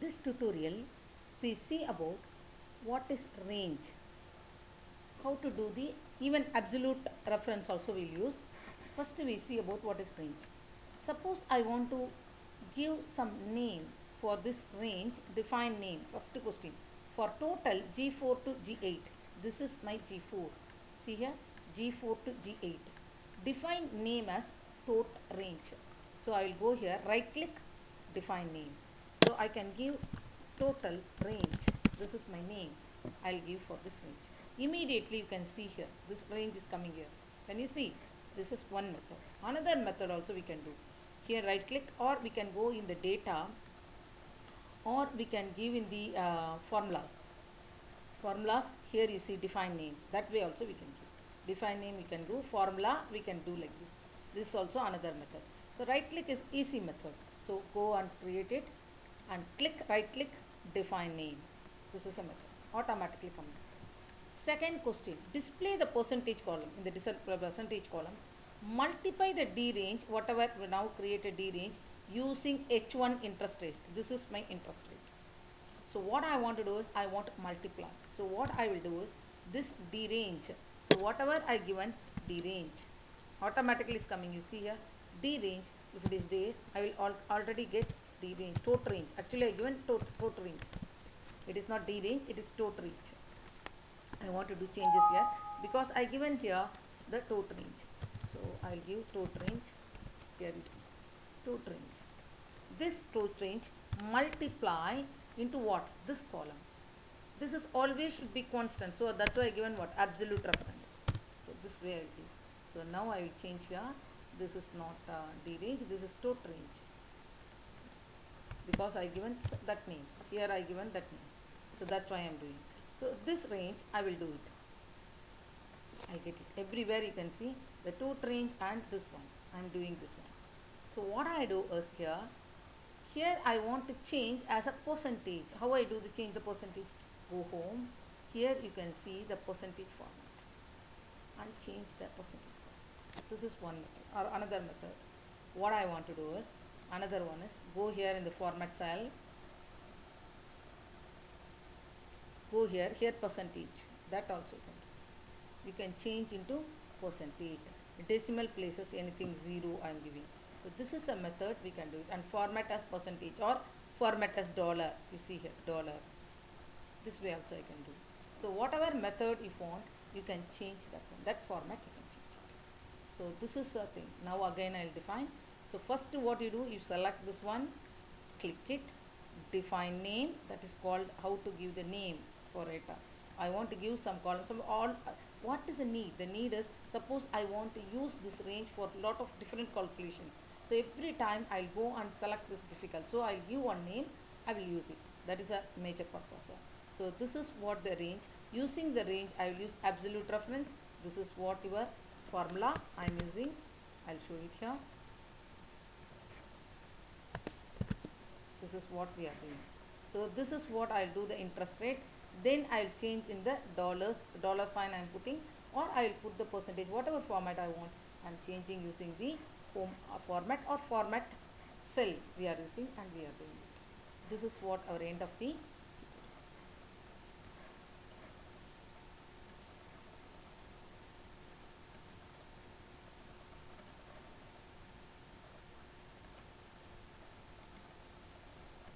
this tutorial we see about what is range, how to do the even absolute reference also we'll use. First we see about what is range. Suppose I want to give some name for this range, define name. First question, for total G4 to G8, this is my G4, see here, G4 to G8, define name as tot range. So I will go here, right click, define name. So I can give total range, this is my name, I'll give for this range. Immediately you can see here, this range is coming here. Can you see? This is one method. Another method also we can do. Here right click, or we can go in the data, or we can give in the formulas. Formulas, here you see define name, that way also we can do. Define name we can do, formula we can do like this. This is also another method. So right click is easy method. So go and create it and click, right click, define name. This is a method, automatically coming. Second question, display the percentage column. In the percentage column, multiply the D range, whatever we now create a D range, using H1 interest rate. This is my interest rate. So what I want to do is, I want to multiply. So what I will do is, this D range, so whatever I given D range, automatically is coming, you see here, D range, if it is there, I will already get D range, tot range. Actually I given tot range. It is not D range, it is tot range. I want to do changes here because I given here the tot range. So I'll give tot range, here you see, tot range. This tot range multiply into what? This column. This is always should be constant. So that's why I given what? Absolute reference. So this way I will give. So now I will change here. This is not D range, this is tot range. Because I given that name. Here I given that name. So that's why I am doing. So this range I will do it. I get it. Everywhere you can see the tot range and this one. I am doing this one. So what I do is here I want to change as a percentage. How I do the change the percentage? Go home. Here you can see the percentage format and change the percentage format. This is one method. Or another method. What I want to do is, another one is, go here in the format cell. Go here percentage, that also you can change into percentage, decimal places, anything 0 I am giving. So this is a method we can do it, and format as percentage or format as dollar, you see here dollar, this way also I can do. So whatever method you want, you can change that one, that format you can change it. So this is a thing. Now again I will define. So first what you do, you select this one, click it, define name, that is called how to give the name for it. I want to give some columns. So all, what is the need? The need is, suppose I want to use this range for lot of different calculations. So every time I'll go and select this difficult. So I'll give one name, I will use it. That is a major purpose. So this is what the range. Using the range, I will use absolute reference. This is what your formula I am using. I'll show it here. This is what we are doing. So this is what I'll do the interest rate. Then I'll change in the dollars, dollar sign I'm putting, or I'll put the percentage, whatever format I want. I'm changing using the home format or format cell we are using, and we are doing it. This is what our end of the